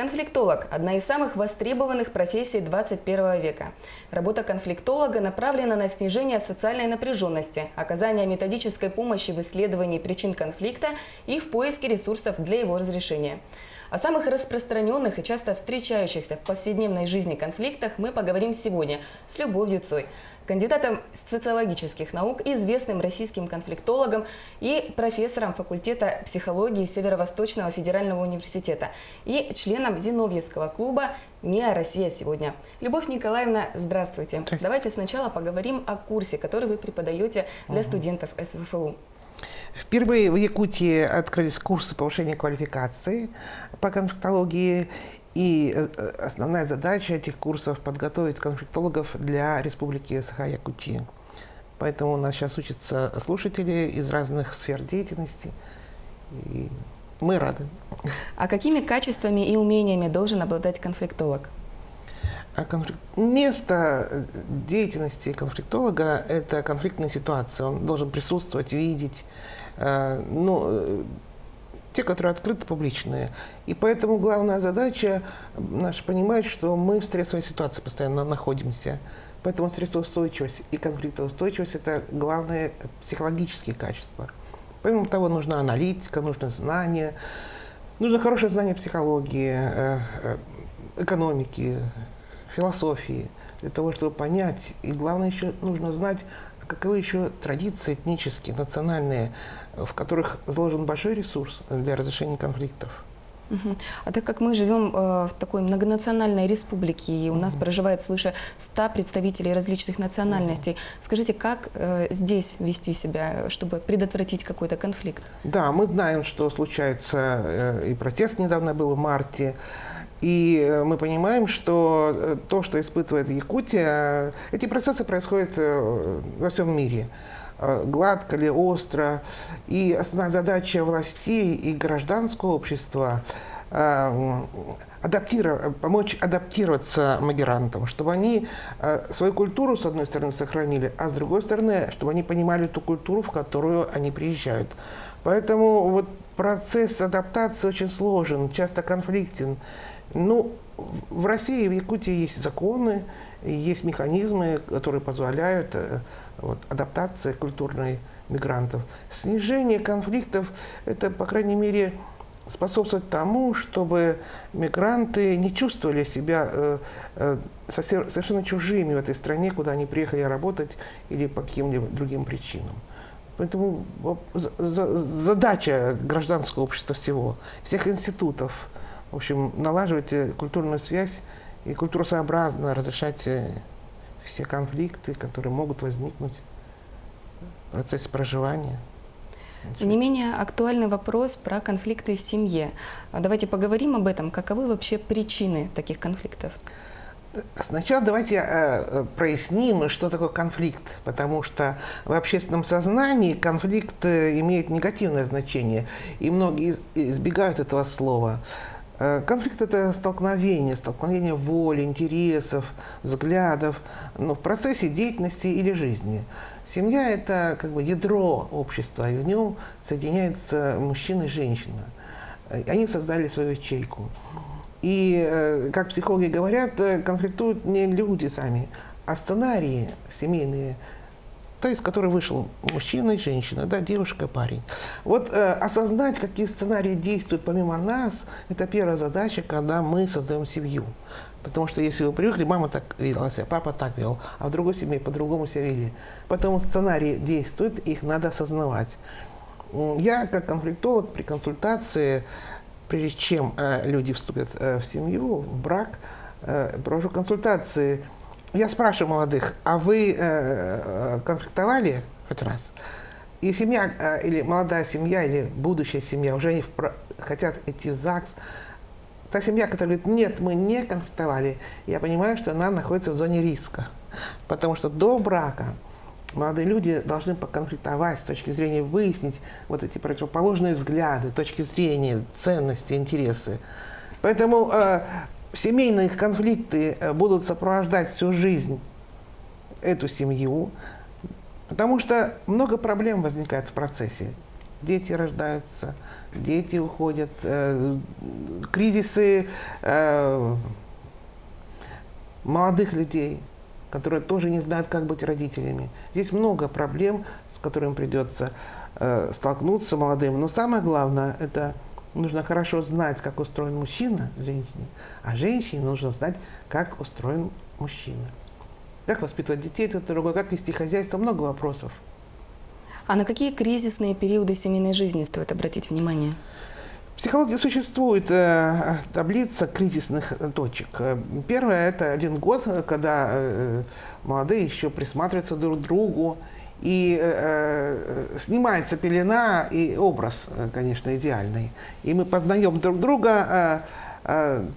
Конфликтолог – одна из самых востребованных профессий 21 века. Работа конфликтолога направлена на снижение социальной напряженности, оказание методической помощи в исследовании причин конфликта и в поиске ресурсов для его разрешения. О самых распространенных и часто встречающихся в повседневной жизни конфликтах мы поговорим сегодня с Любовью Цой, кандидатом социологических наук, известным российским конфликтологом и профессором факультета психологии Северо-Восточного федерального университета и членом Зиновьевского клуба «МИА Россия сегодня». Любовь Николаевна, здравствуйте. Давайте сначала поговорим о курсе, который вы преподаете для студентов СВФУ. Впервые в Якутии открылись курсы повышения квалификации по конфликтологии. И основная задача этих курсов – подготовить конфликтологов для Республики Саха-Якутия. Поэтому у нас сейчас учатся слушатели из разных сфер деятельности. И мы рады. А какими качествами и умениями должен обладать конфликтолог? Место деятельности конфликтолога – это конфликтная ситуация. Он должен присутствовать, видеть, те, которые открыты, публичные. И поэтому главная задача наша понимать, что мы в стрессовой ситуации постоянно находимся. Поэтому стрессоустойчивость и конфликтоустойчивость – это главные психологические качества. Помимо того, нужна аналитика, нужно знание, нужно хорошее знание психологии, экономики, философии, для того, чтобы понять. И главное, еще нужно знать, каковы еще традиции этнические, национальные, в которых заложен большой ресурс для разрешения конфликтов. А так как мы живем в такой многонациональной республике, и у нас проживает свыше 100 представителей различных национальностей, скажите, как здесь вести себя, чтобы предотвратить какой-то конфликт? Да, мы знаем, что случается, и протест недавно был в марте, и мы понимаем, что то, что испытывает Якутия, эти процессы происходят во всем мире. Гладко ли, остро. И основная задача властей и гражданского общества помочь адаптироваться мигрантам, чтобы они свою культуру, с одной стороны, сохранили, а с другой стороны, чтобы они понимали ту культуру, в которую они приезжают. Поэтому вот процесс адаптации очень сложен, часто конфликтен. В России и в Якутии есть законы, есть механизмы, которые позволяют адаптации культурной мигрантов. Снижение конфликтов – это, по крайней мере, способствует тому, чтобы мигранты не чувствовали себя совершенно чужими в этой стране, куда они приехали работать или по каким-либо другим причинам. Поэтому задача гражданского общества всех институтов, в общем, налаживать культурную связь и культуросообразно разрешать все конфликты, которые могут возникнуть в процессе проживания. Не менее актуальный вопрос про конфликты в семье. Давайте поговорим об этом. Каковы вообще причины таких конфликтов? Сначала давайте проясним, что такое конфликт, потому что в общественном сознании конфликт имеет негативное значение, и многие избегают этого слова. Конфликт – это столкновение воли, интересов, взглядов, в процессе деятельности или жизни. Семья – это как бы ядро общества, и в нем соединяются мужчина и женщина. Они создали свою ячейку. И, как психологи говорят, конфликтуют не люди сами, а сценарии семейные, то из которой вышел мужчина и женщина, девушка, парень. Осознать, какие сценарии действуют помимо нас, это первая задача, когда мы создаем семью. Потому что если вы привыкли, мама так вела себя, папа так вел, а в другой семье по-другому себя вели. Поэтому сценарии действуют, их надо осознавать. Я, как конфликтолог, при консультации, прежде чем люди вступят в семью, в брак, провожу консультации. Я спрашиваю молодых, а вы конфликтовали хоть раз? И семья, или молодая семья, или будущая семья, уже они хотят идти в ЗАГС. Та семья, которая говорит, нет, мы не конфликтовали, я понимаю, что она находится в зоне риска. Потому что до брака молодые люди должны поконфликтовать с точки зрения выяснить эти противоположные взгляды, точки зрения, ценности, интересы. Поэтому семейные конфликты будут сопровождать всю жизнь эту семью, потому что много проблем возникает в процессе. дети рождаются, дети уходят, кризисы молодых людей, которые тоже не знают, как быть родителями. Здесь много проблем, с которыми придется столкнуться молодым. Но самое главное, это нужно хорошо знать, как устроен мужчина, женщине, а женщине нужно знать, как устроен мужчина. Как воспитывать детей, это другое, как вести хозяйство, много вопросов. А на какие кризисные периоды семейной жизни стоит обратить внимание? В психологии существует таблица кризисных точек. Первое – это 1 год, когда молодые еще присматриваются друг к другу, и снимается пелена и образ, конечно, идеальный. И мы познаем друг друга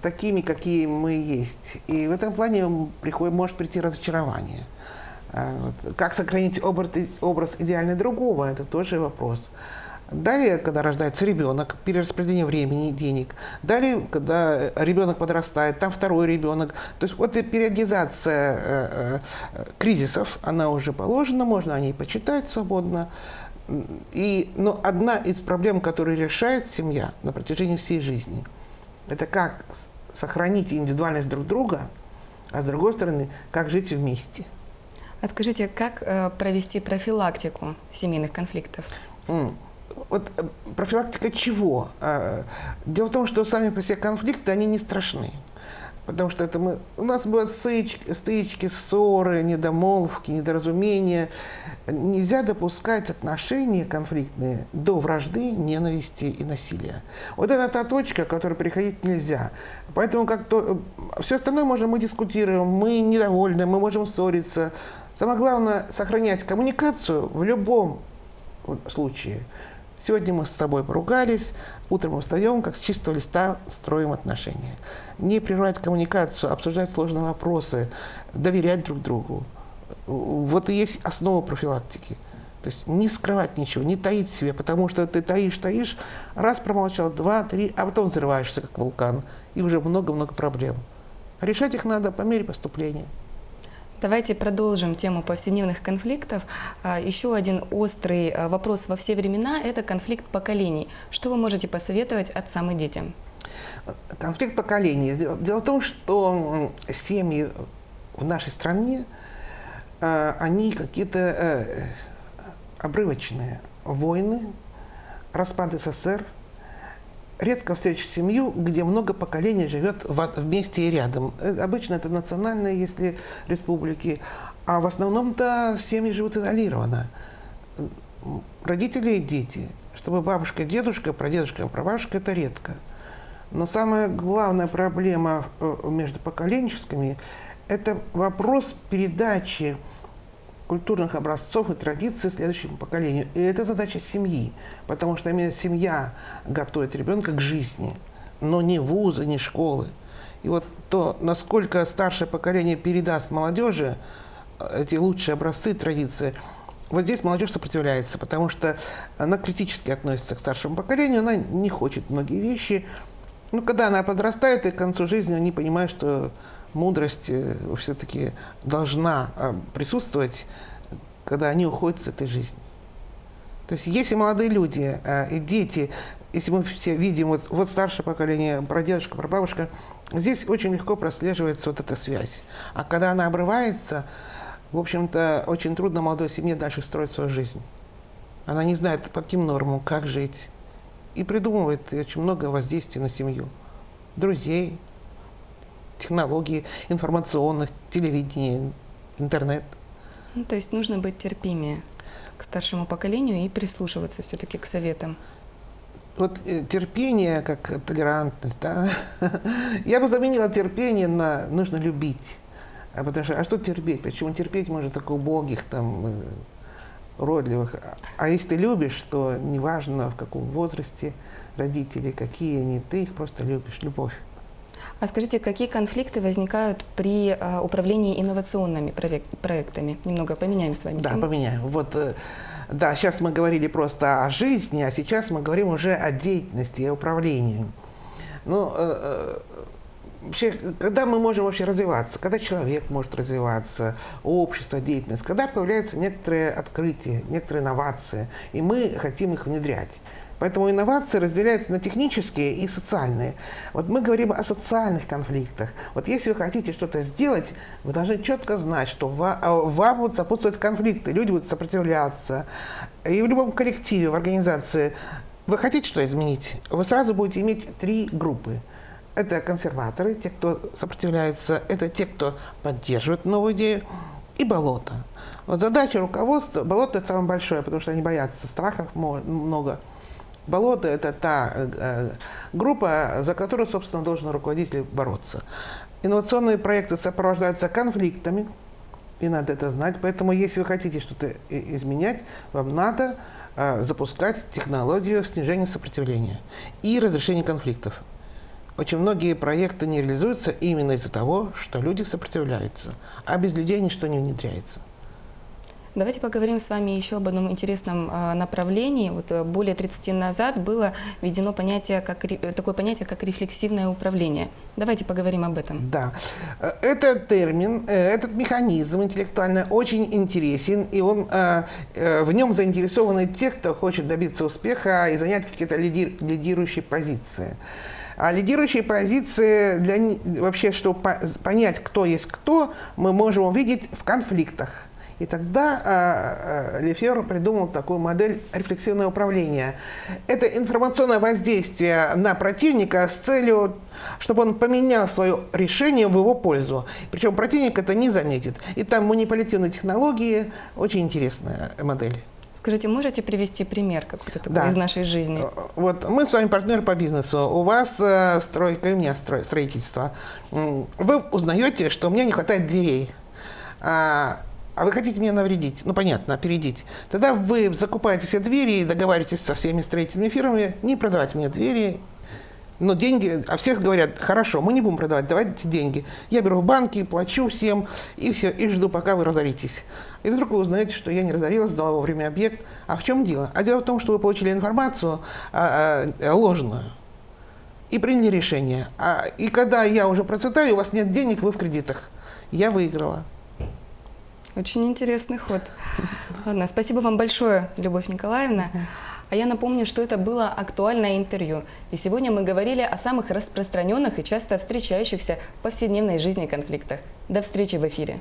такими, какие мы есть. И в этом плане может прийти разочарование. Как сохранить образ идеальный другого – это тоже вопрос. Далее, когда рождается ребенок, перераспределение времени, денег. Далее, когда ребенок подрастает, там второй ребенок. То есть вот эта периодизация кризисов, она уже положена, можно о ней почитать свободно. Но одна из проблем, которую решает семья на протяжении всей жизни, это как сохранить индивидуальность друг друга, а с другой стороны, как жить вместе. А скажите, как провести профилактику семейных конфликтов? Вот профилактика чего? Дело в том, что сами по себе конфликты, они не страшны. Потому что у нас бывают стычки, ссоры, недомолвки, недоразумения. Нельзя допускать отношения конфликтные до вражды, ненависти и насилия. Вот это та точка, к которой переходить нельзя. Поэтому все остальное мы дискутируем, мы недовольны, мы можем ссориться. Самое главное – сохранять коммуникацию в любом случае. Сегодня мы с собой поругались, утром мы встаем, как с чистого листа строим отношения. Не прерывать коммуникацию, обсуждать сложные вопросы, доверять друг другу. Вот и есть основа профилактики. То есть не скрывать ничего, не таить в себе, потому что ты таишь, раз промолчал, 2, 3, а потом взрываешься, как вулкан, и уже много-много проблем. Решать их надо по мере поступления. Давайте продолжим тему повседневных конфликтов. Еще один острый вопрос во все времена – это конфликт поколений. Что вы можете посоветовать отцам и детям? Конфликт поколений. Дело в том, что семьи в нашей стране, они какие-то обрывочные. Войны, распад СССР. Редко встречаешь семью, где много поколений живет вместе и рядом. Обычно это национальные, если республики, а в основном-то семьи живут изолированно. Родители и дети. Чтобы бабушка, дедушка, прадедушка, прабабушка – это редко. Но самая главная проблема между поколенческими – это вопрос передачи культурных образцов и традиций следующему поколению. И это задача семьи, потому что именно семья готовит ребенка к жизни, но не вузы, не школы. И вот то, насколько старшее поколение передаст молодежи эти лучшие образцы, традиции, вот здесь молодежь сопротивляется, потому что она критически относится к старшему поколению, она не хочет многие вещи. Но когда она подрастает, и к концу жизни они понимают, что мудрость все-таки должна присутствовать, когда они уходят с этой жизни. То есть если молодые люди и дети, если мы все видим, вот старшее поколение, прадедушка, прабабушка, здесь очень легко прослеживается вот эта связь. А когда она обрывается, в общем-то, очень трудно молодой семье дальше строить свою жизнь. Она не знает, по каким нормам, как жить. И придумывает очень много воздействий на семью. Друзей, технологий информационных, телевидения, интернет. То есть нужно быть терпимее к старшему поколению и прислушиваться все-таки к советам. Вот терпение, как толерантность, да? Я бы заменила терпение на нужно любить. Потому что, что терпеть? Почему терпеть можно только убогих, уродливых? А если ты любишь, то неважно, в каком возрасте родители, какие они, ты их просто любишь, любовь. А скажите, какие конфликты возникают при управлении инновационными проектами? Немного поменяем с вами тему. Да, поменяем. Да, сейчас мы говорили просто о жизни, а сейчас мы говорим уже о деятельности и управлении. вообще, когда мы можем вообще развиваться, когда человек может развиваться, общество, деятельность, когда появляются некоторые открытия, некоторые инновации, и мы хотим их внедрять. Поэтому инновации разделяются на технические и социальные. Вот мы говорим о социальных конфликтах. Вот если вы хотите что-то сделать, вы должны четко знать, что вам будут сопутствовать конфликты, люди будут сопротивляться. И в любом коллективе, в организации вы хотите что изменить, вы сразу будете иметь 3 группы. Это консерваторы, те, кто сопротивляется, это те, кто поддерживает новую идею, и болото. Вот задача руководства, болото это самое большое, потому что они боятся, страхов много. Болото – это та группа, за которую, собственно, должен руководитель бороться. Инновационные проекты сопровождаются конфликтами, и надо это знать. Поэтому, если вы хотите что-то изменять, вам надо запускать технологию снижения сопротивления и разрешения конфликтов. Очень многие проекты не реализуются именно из-за того, что люди сопротивляются, а без людей ничто не внедряется. Давайте поговорим с вами еще об одном интересном направлении. Вот более 30 лет назад было введено такое понятие, как рефлексивное управление. Давайте поговорим об этом. Да. Этот термин, этот механизм интеллектуальный очень интересен, и в нем заинтересованы те, кто хочет добиться успеха и занять какие-то лидирующие позиции. А лидирующие позиции, вообще, чтобы понять, кто есть кто, мы можем увидеть в конфликтах. И тогда Лефевр придумал такую модель рефлексивного управления. Это информационное воздействие на противника с целью, чтобы он поменял свое решение в его пользу. Причем противник это не заметит. И там манипулятивные технологии, очень интересная модель. Скажите, можете привести пример какой-то такой из нашей жизни? Вот мы с вами партнеры по бизнесу. У вас стройка, и у меня строительство. Вы узнаете, что у меня не хватает дверей. А вы хотите мне навредить, ну понятно, опередить. Тогда вы закупаете все двери и договариваетесь со всеми строительными фирмами, не продавать мне двери, но деньги, а всех говорят, хорошо, мы не будем продавать, давайте деньги. Я беру в банке, плачу всем, и все, и жду, пока вы разоритесь. И вдруг вы узнаете, что я не разорилась, сдала вовремя объект. А в чем дело? А дело в том, что вы получили информацию ложную и приняли решение. И когда я уже процветаю, у вас нет денег, вы в кредитах. Я выиграла. Очень интересный ход. Ладно, спасибо вам большое, Любовь Николаевна. А я напомню, что это было актуальное интервью. И сегодня мы говорили о самых распространенных и часто встречающихся в повседневной жизни конфликтах. До встречи в эфире.